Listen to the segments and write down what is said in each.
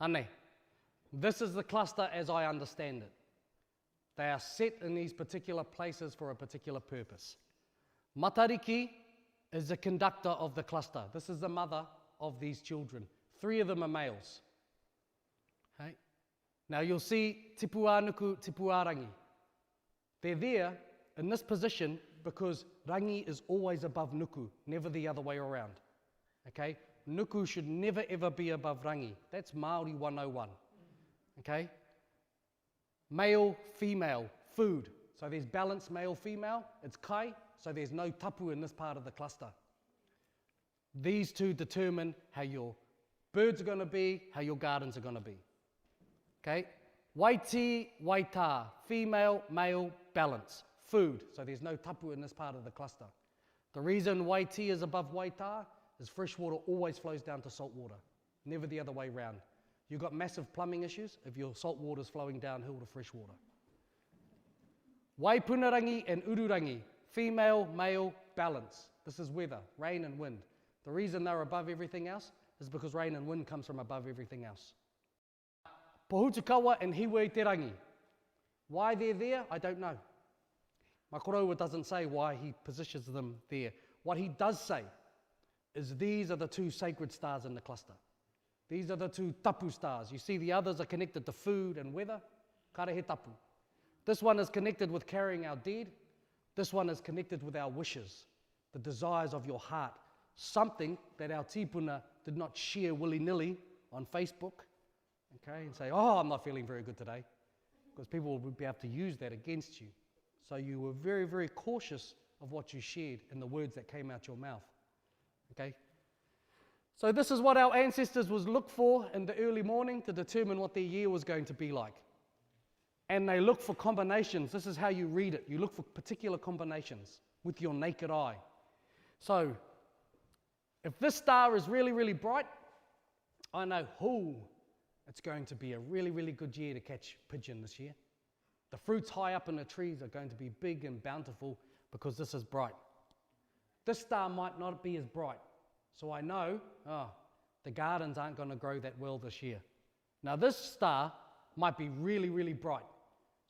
Ane, this is the cluster as I understand it. They are set in these particular places for a particular purpose. Matariki is the conductor of the cluster. This is the mother of these children. 3 of them are males. Okay? Now you'll see Tipuanuku, Tipuarangi. They're there in this position because rangi is always above nuku, never the other way around. Okay? Nuku should never ever be above rangi. That's Maori 101. Okay? Male, female, food. So there's balance male, female. It's kai, so there's no tapu in this part of the cluster. These two determine how your birds are going to be, how your gardens are going to be. Okay? Waiti, waita, female, male, balance. Food, so there's no tapu in this part of the cluster. The reason waiti is above waita is fresh water always flows down to salt water, never the other way round. You've got massive plumbing issues if your salt water is flowing downhill to fresh water. Waipunarangi and ururangi, female, male, balance. This is weather, rain and wind. The reason they're above everything else is because rain and wind comes from above everything else. Pohutukawa and Hiwe Te Rangi. Why they're there, I don't know. Makorowa doesn't say why he positions them there. What he does say is these are the 2 sacred stars in the cluster. These are the 2 tapu stars. You see the others are connected to food and weather. Karahe tapu. This one is connected with carrying our dead. This one is connected with our wishes, the desires of your heart. Something that our tipuna did not share willy-nilly on Facebook, okay, and say, oh, I'm not feeling very good today, because people would be able to use that against you. So you were very, very cautious of what you shared and the words that came out your mouth, okay? So this is what our ancestors would look for in the early morning to determine what their year was going to be like. And they look for combinations. This is how you read it. You look for particular combinations with your naked eye. So if this star is really, really bright, I know, it's going to be a really, really good year to catch pigeon this year. The fruits high up in the trees are going to be big and bountiful because this is bright. This star might not be as bright. So I know, the gardens aren't going to grow that well this year. Now this star might be really, really bright.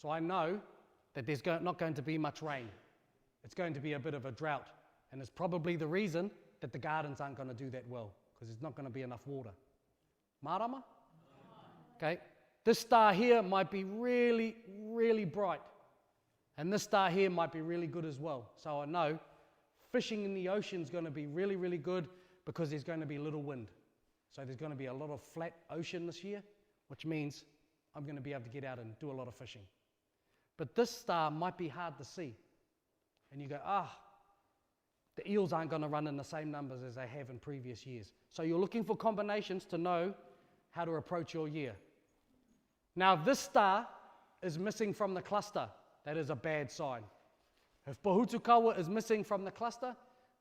So I know that there's not going to be much rain. It's going to be a bit of a drought. And it's probably the reason that the gardens aren't going to do that well, because there's not going to be enough water. Marama? Okay. This star here might be really, really bright. And this star here might be really good as well. So I know fishing in the ocean is going to be really, really good because there's going to be little wind. So there's going to be a lot of flat ocean this year, which means I'm going to be able to get out and do a lot of fishing. But this star might be hard to see. And you go, the eels aren't going to run in the same numbers as they have in previous years. So you're looking for combinations to know how to approach your year. Now, if this star is missing from the cluster, that is a bad sign. If Pohutukawa is missing from the cluster,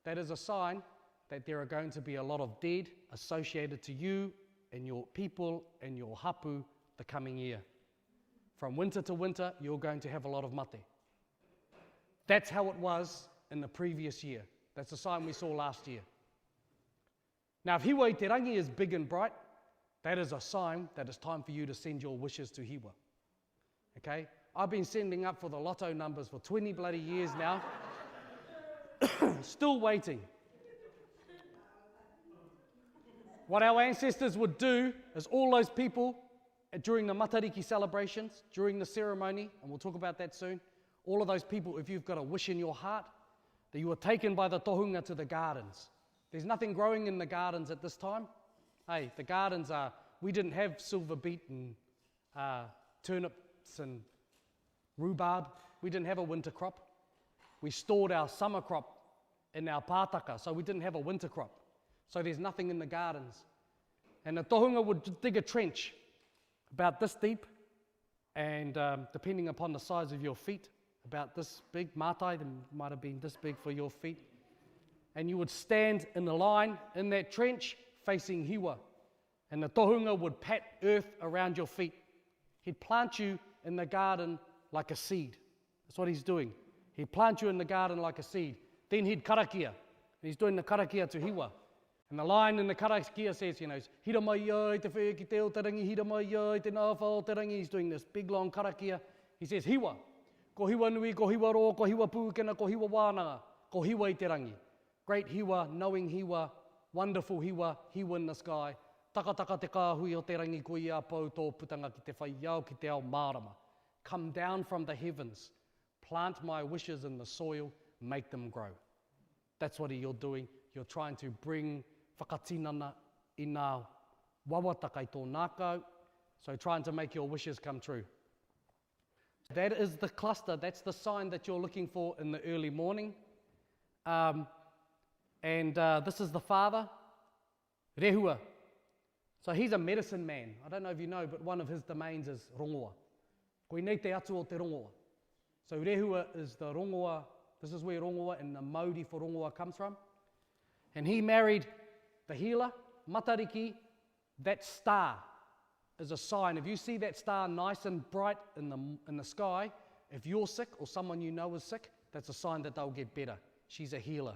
that is a sign that there are going to be a lot of dead associated to you and your people and your hapu the coming year. From winter to winter, you're going to have a lot of mate. That's how it was in the previous year. That's the sign we saw last year. Now, if Hiwa Te Rangi is big and bright, that is a sign that it's time for you to send your wishes to Hiwa. Okay? I've been sending up for the lotto numbers for 20 bloody years now. Still waiting. What our ancestors would do is all those people during the Matariki celebrations, during the ceremony, and we'll talk about that soon, all of those people, if you've got a wish in your heart, that you were taken by the tohunga to the gardens. There's nothing growing in the gardens at this time. Hey, the gardens we didn't have silver beet and turnips and rhubarb. We didn't have a winter crop. We stored our summer crop in our pātaka, so we didn't have a winter crop. So there's nothing in the gardens. And the tohunga would dig a trench about this deep, and depending upon the size of your feet, about this big, mātai, it might have been this big for your feet. And you would stand in a line in that trench facing Hiwa. And the tohunga would pat earth around your feet. He'd plant you in the garden like a seed. That's what he's doing. He'd plant you in the garden like a seed. Then he'd karakia. And he's doing the karakia to Hiwa. And the line in the karakia says, hira mai ai te whea ki te o te rangi, hira mai ai te nāwha o te rangi. He's doing this big long karakia. He says, hiwa. Ko hiwa nui, ko hiwa ro, ko hiwa pūkena, ko hiwa wānanga, ko hiwa I te rangi. Great hiwa, knowing hiwa, wonderful hiwa, hiwa in the sky. Taka taka te kāhui o te rangi ko I a pau tō putanga ki te whai iau ki te ao mārama. Come down from the heavens, plant my wishes in the soil, make them grow. That's what you're doing. You're trying to bring whakatinana I ngā wawataka I tō nākau, so trying to make your wishes come true. That is the cluster, that's the sign that you're looking for in the early morning. This is the father, Rehua. So he's a medicine man. I don't know if you know, but one of his domains is rongoa. Koe nei te atu o te rongoa. So Rehua is the rongoa, this is where rongoa and the Maori for rongoa comes from. And he married the healer, Matariki. That star is a sign. If you see that star nice and bright in the sky, if you're sick or someone you know is sick, that's a sign that they'll get better. She's a healer.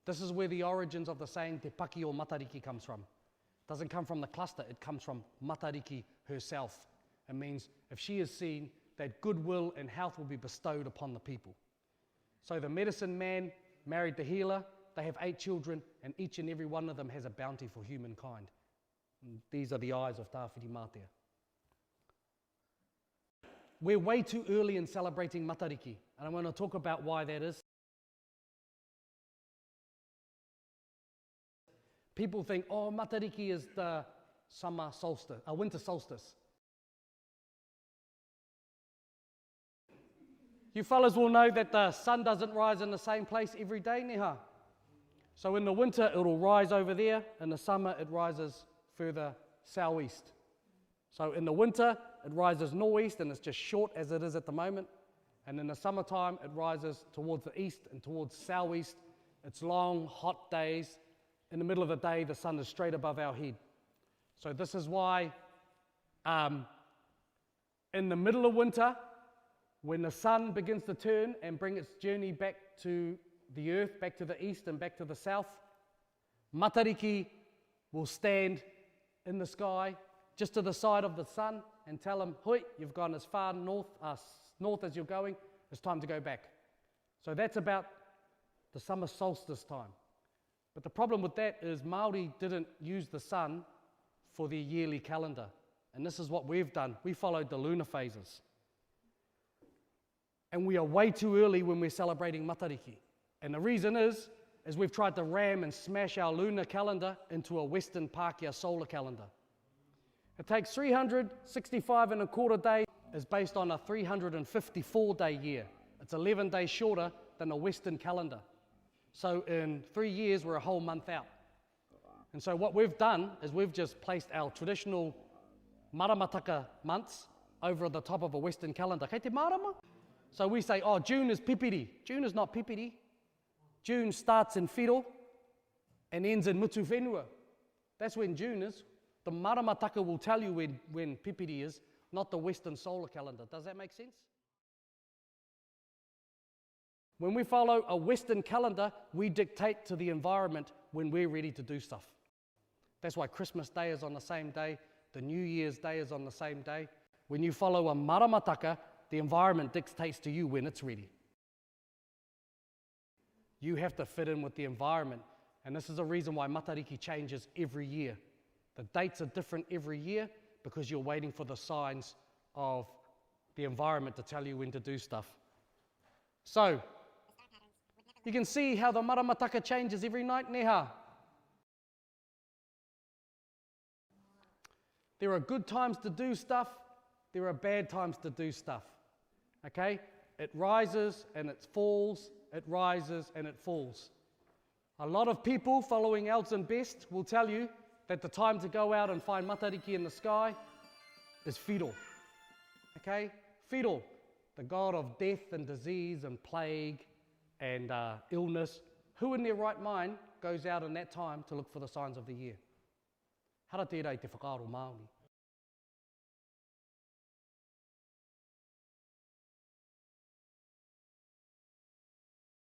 This is where the origins of the saying te paki o Matariki comes from. It doesn't come from the cluster, it comes from Matariki herself. It means if she is seen, that goodwill and health will be bestowed upon the people. So the medicine man married the healer. They have 8 children, and each and every one of them has a bounty for humankind. And these are the eyes of Tawhirimatea. We're way too early in celebrating Matariki, and I'm going to talk about why that is. People think, oh, Matariki is the summer solstice, winter solstice. You fellas will know that the sun doesn't rise in the same place every day, neha. So in the winter, it'll rise over there. In the summer, it rises further southeast. So in the winter, it rises northeast, and it's just short as it is at the moment. And in the summertime, it rises towards the east and towards southeast. It's long, hot days. In the middle of the day, the sun is straight above our head. So this is why in the middle of winter, when the sun begins to turn and bring its journey back to the earth, back to the east and back to the south, Matariki will stand in the sky just to the side of the sun and tell him, hoi, you've gone as far north as you're going, it's time to go back. So that's about the summer solstice time. But the problem with that is Maori didn't use the sun for their yearly calendar. And this is what we've done. We followed the lunar phases. And we are way too early when we're celebrating Matariki. And the reason is we've tried to ram and smash our lunar calendar into a Western Pākehā solar calendar. It takes 365 and a quarter days, is based on a 354-day year. It's 11 days shorter than a Western calendar. So in 3 years, we're a whole month out. And so what we've done is we've just placed our traditional maramataka months over the top of a Western calendar. Kei te marama? So we say, oh, June is pipiri. June is not pipiri. June starts in whiro and ends in mutu whenua. That's when June is. The maramataka will tell you when pipiri is, not the Western solar calendar. Does that make sense? When we follow a Western calendar, we dictate to the environment when we're ready to do stuff. That's why Christmas Day is on the same day, the New Year's Day is on the same day. When you follow a maramataka, the environment dictates to you when it's ready. You have to fit in with the environment, and this is a reason why Matariki changes every year. The dates are different every year because you're waiting for the signs of the environment to tell you when to do stuff. So, you can see how the maramataka changes every night, neha. There are good times to do stuff, there are bad times to do stuff. Okay? It rises and it falls, it rises and it falls. A lot of people following Elds and Best will tell you that the time to go out and find Matariki in the sky is whiro. Okay? Whiro, the god of death and disease and plague and illness. Who in their right mind goes out in that time to look for the signs of the year? Hara tērā I te whakaaro Māori.